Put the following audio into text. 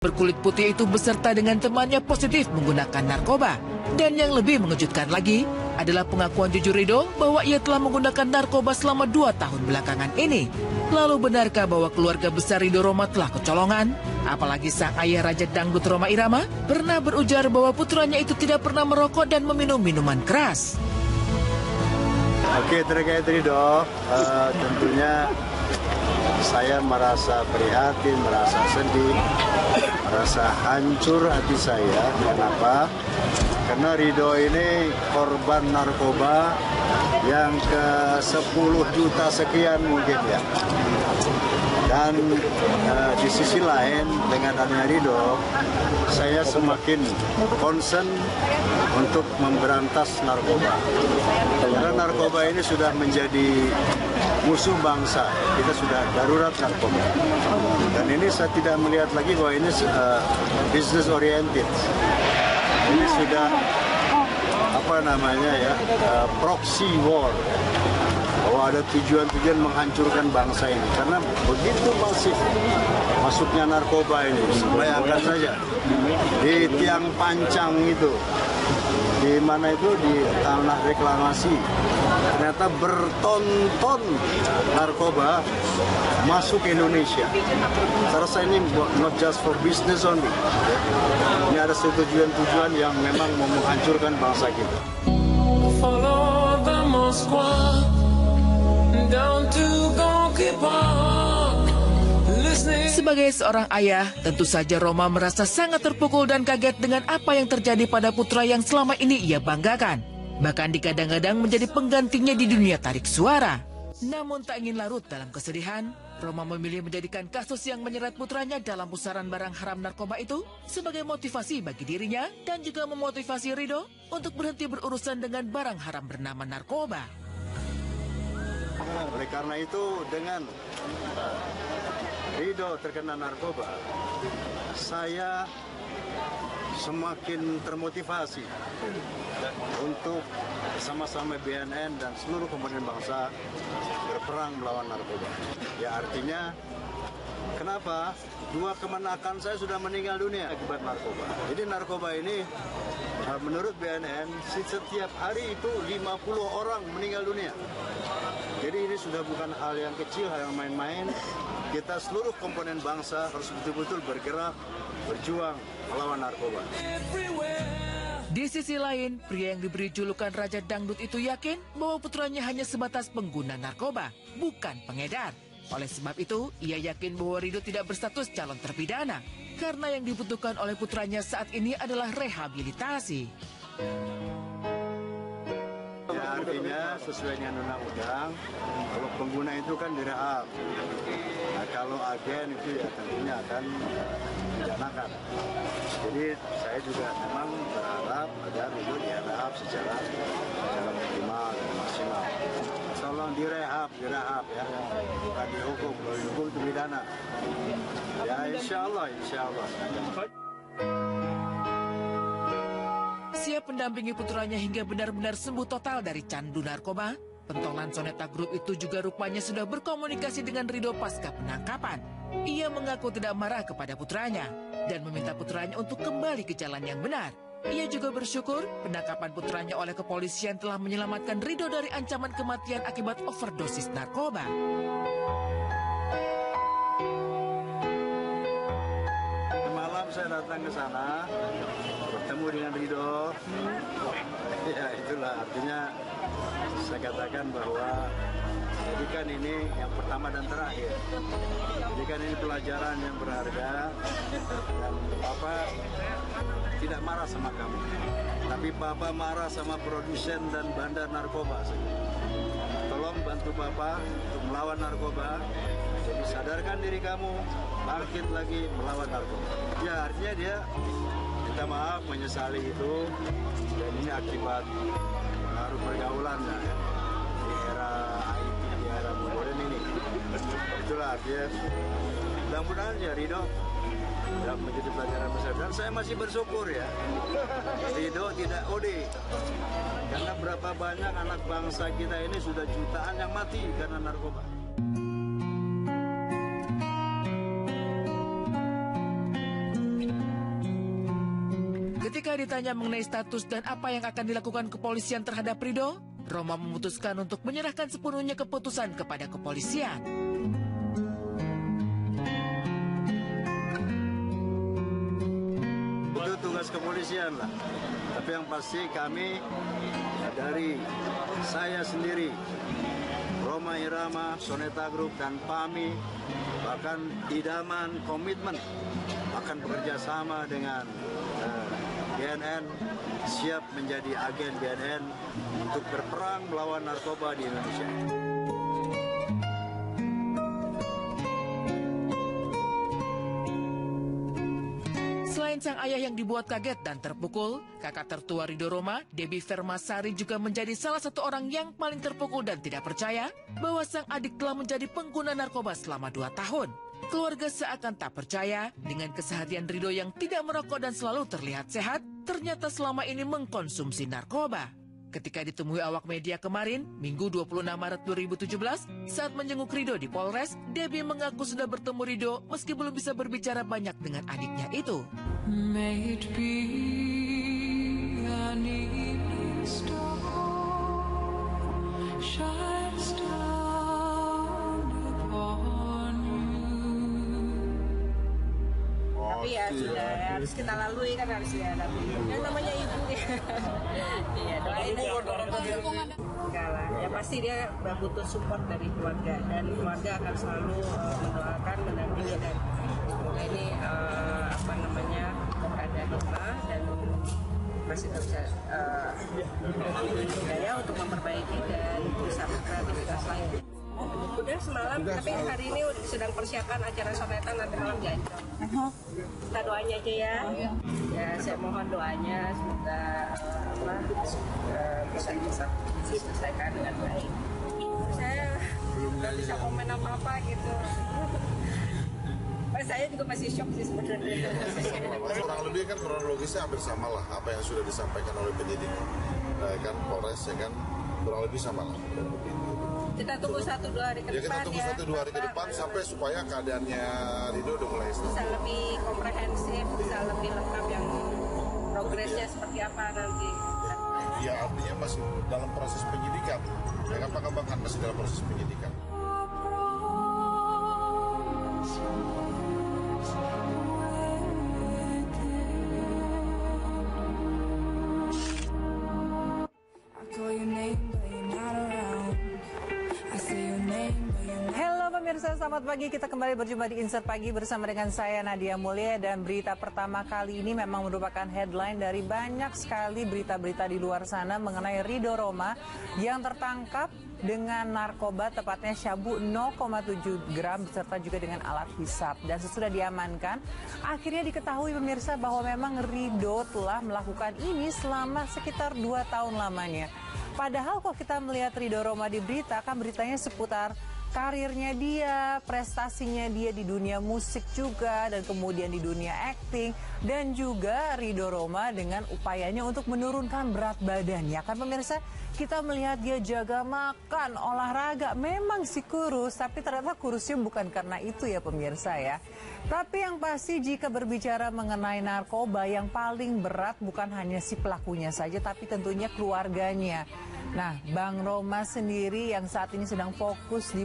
berkulit putih itu beserta dengan temannya positif menggunakan narkoba. Dan yang lebih mengejutkan lagi adalah pengakuan jujur Ridho bahwa ia telah menggunakan narkoba selama 2 tahun belakangan ini. Lalu benarkah bahwa keluarga besar Ridho Rhoma telah kecolongan? Apalagi sang ayah Raja Dangdut Rhoma Irama pernah berujar bahwa putranya itu tidak pernah merokok dan meminum minuman keras. Oke, terkait Ridho, tentunya saya merasa prihatin, merasa sedih, merasa hancur hati saya. Kenapa? Karena Ridho ini korban narkoba yang ke-10 juta sekian mungkin ya. Dan di sisi lain dengan adanya Ridho, saya semakin concern untuk memberantas narkoba. Karena narkoba ini sudah menjadi musuh bangsa, kita sudah darurat narkoba. Dan ini saya tidak melihat lagi bahwa ini business oriented. Ini sudah proxy war. Bahwa ada tujuan-tujuan menghancurkan bangsa ini. Karena begitu masif masuknya narkoba ini. Bayangkan saja, di Tiang Pancang itu, di mana itu, di tanah reklamasi, ternyata berton-ton narkoba masuk Indonesia. Saya rasa ini not just for business only. Ini ada tujuan-tujuan yang memang mau menghancurkan bangsa kita. Follow the Moskwa down to Gonky Park. Sebagai seorang ayah, tentu saja Rhoma merasa sangat terpukul dan kaget dengan apa yang terjadi pada putra yang selama ini ia banggakan. Bahkan dikadang-kadang menjadi penggantinya di dunia tarik suara. Namun tak ingin larut dalam kesedihan, Rhoma memilih menjadikan kasus yang menyeret putranya dalam pusaran barang haram narkoba itu sebagai motivasi bagi dirinya dan juga memotivasi Ridho untuk berhenti berurusan dengan barang haram bernama narkoba. Oleh karena itu, dengan Ridho terkena narkoba, saya semakin termotivasi untuk bersama-sama BNN dan seluruh komponen bangsa berperang melawan narkoba. Ya, artinya kenapa? 2 kemenakan saya sudah meninggal dunia akibat narkoba. Jadi narkoba ini menurut BNN setiap hari itu 50 orang meninggal dunia. Jadi ini sudah bukan hal yang kecil, hal yang main-main. Kita seluruh komponen bangsa harus betul-betul bergerak, berjuang melawan narkoba. Di sisi lain, pria yang diberi julukan Raja Dangdut itu yakin bahwa putranya hanya sebatas pengguna narkoba, bukan pengedar. Oleh sebab itu, ia yakin bahwa Ridho tidak berstatus calon terpidana, karena yang dibutuhkan oleh putranya saat ini adalah rehabilitasi. Ya, artinya sesuai dengan undang-undang, kalau pengguna itu kan direhab. Nah, kalau agen itu ya tentunya akan dipidanakan. Jadi saya juga memang berharap agar Ridho direhab secara optimal dan maksimal. Tolong direhab ya, bukan dihukum. Kalau dihukum itu pidana. Ya, insya Allah. Siap mendampingi putranya hingga benar-benar sembuh total dari candu narkoba, pentolan Soneta Group itu juga rupanya sudah berkomunikasi dengan Ridho pasca penangkapan. Ia mengaku tidak marah kepada putranya dan meminta putranya untuk kembali ke jalan yang benar. Ia juga bersyukur penangkapan putranya oleh kepolisian telah menyelamatkan Ridho dari ancaman kematian akibat overdosis narkoba. Malam saya datang ke sana, bertemu dengan Ridho. Ya, itulah artinya saya katakan bahwa jadikan ini yang pertama dan terakhir. Jadikan ini pelajaran yang berharga, dan Papa tidak marah sama kamu, tapi Papa marah sama produsen dan bandar narkoba. Tolong bantu Papa untuk melawan narkoba. Jadi sadarkan diri kamu, bangkit lagi melawan narkoba. Ya, artinya dia minta maaf, menyesali itu, dan ini akibat pengaruh pergaulannya ya, di era IT, di era modern ini. Itulah artinya, mudah-mudahan ya Ridho dan menjadi pelajaran besar. Dan saya masih bersyukur ya, Ridho tidak OD. Karena berapa banyak anak bangsa kita ini sudah jutaan yang mati karena narkoba. Ketika ditanya mengenai status dan apa yang akan dilakukan kepolisian terhadap Ridho, Roma memutuskan untuk menyerahkan sepenuhnya keputusan kepada kepolisian. Itu tugas kepolisian lah. Tapi yang pasti kami dari saya sendiri, Rhoma Irama, Soneta Group, dan PAMI, bahkan idaman komitmen akan bekerja sama dengan BNN, siap menjadi agen BNN untuk berperang melawan narkoba di Indonesia. Selain sang ayah yang dibuat kaget dan terpukul, kakak tertua Ridho Roma, Debbie Vermasari juga menjadi salah satu orang yang paling terpukul dan tidak percaya bahwa sang adik telah menjadi pengguna narkoba selama 2 tahun. Keluarga seakan tak percaya dengan keseharian Ridho yang tidak merokok dan selalu terlihat sehat, ternyata selama ini mengkonsumsi narkoba. Ketika ditemui awak media kemarin, Minggu 26 Maret 2017, saat menjenguk Ridho di Polres, Debbie mengaku sudah bertemu Ridho meski belum bisa berbicara banyak dengan adiknya itu. May it be an evening star shines down upon you. Tapi ya sudah harus kita lalui kan, harus ya. Tapi yang namanya ibu ya. Iya, doain enggak lah. Ya pasti dia butuh support dari keluarga, dan keluarga akan selalu mendoakan, mendampingi, dan semoga ini ada hikmah dan masih bisa daya untuk memperbaiki dan bisa beraktivitas lain. Udah semalam, tapi hari ini sedang persiapan acara sonetan nanti malam di Ancol. Kita doanya aja ya. Ya, saya mohon doanya semoga bisa diselesaikan dengan baik. Saya nggak bisa komen apa-apa gitu. Saya juga masih shock sih sebenarnya. Kurang lebih kan kronologisnya hampir sama lah apa yang sudah disampaikan oleh penyidik kan Polres ya kan, kurang lebih sama lah. Kita tunggu 1-2 hari ke depan ya. Kita tunggu 1-2 hari ke depan sampai supaya keadaannya Ridho udah mulai bisa lebih komprehensif, bisa lebih lengkap, yang progresnya seperti apa nanti. Ya artinya masih dalam proses penyidikan. Ya kan Pak Kambang kan masih dalam proses penyidikan. Pemirsa, selamat pagi. Kita kembali berjumpa di Insert Pagi bersama dengan saya Nadia Mulya, dan berita pertama kali ini memang merupakan headline dari banyak sekali berita-berita di luar sana mengenai Ridho Roma yang tertangkap dengan narkoba, tepatnya syabu 0,7 gram beserta juga dengan alat hisap, dan sesudah diamankan akhirnya diketahui pemirsa bahwa memang Ridho telah melakukan ini selama sekitar 2 tahun lamanya. Padahal kalau kita melihat Ridho Roma di berita, kan beritanya seputar karirnya dia, prestasinya dia di dunia musik juga, dan kemudian di dunia acting, dan juga Ridho Roma dengan upayanya untuk menurunkan berat badan. Ya kan pemirsa, kita melihat dia jaga makan, olahraga, memang sih kurus, tapi ternyata kurusnya bukan karena itu ya pemirsa ya. Tapi yang pasti jika berbicara mengenai narkoba, yang paling berat bukan hanya si pelakunya saja, tapi tentunya keluarganya. Nah, Bang Roma sendiri yang saat ini sedang fokus di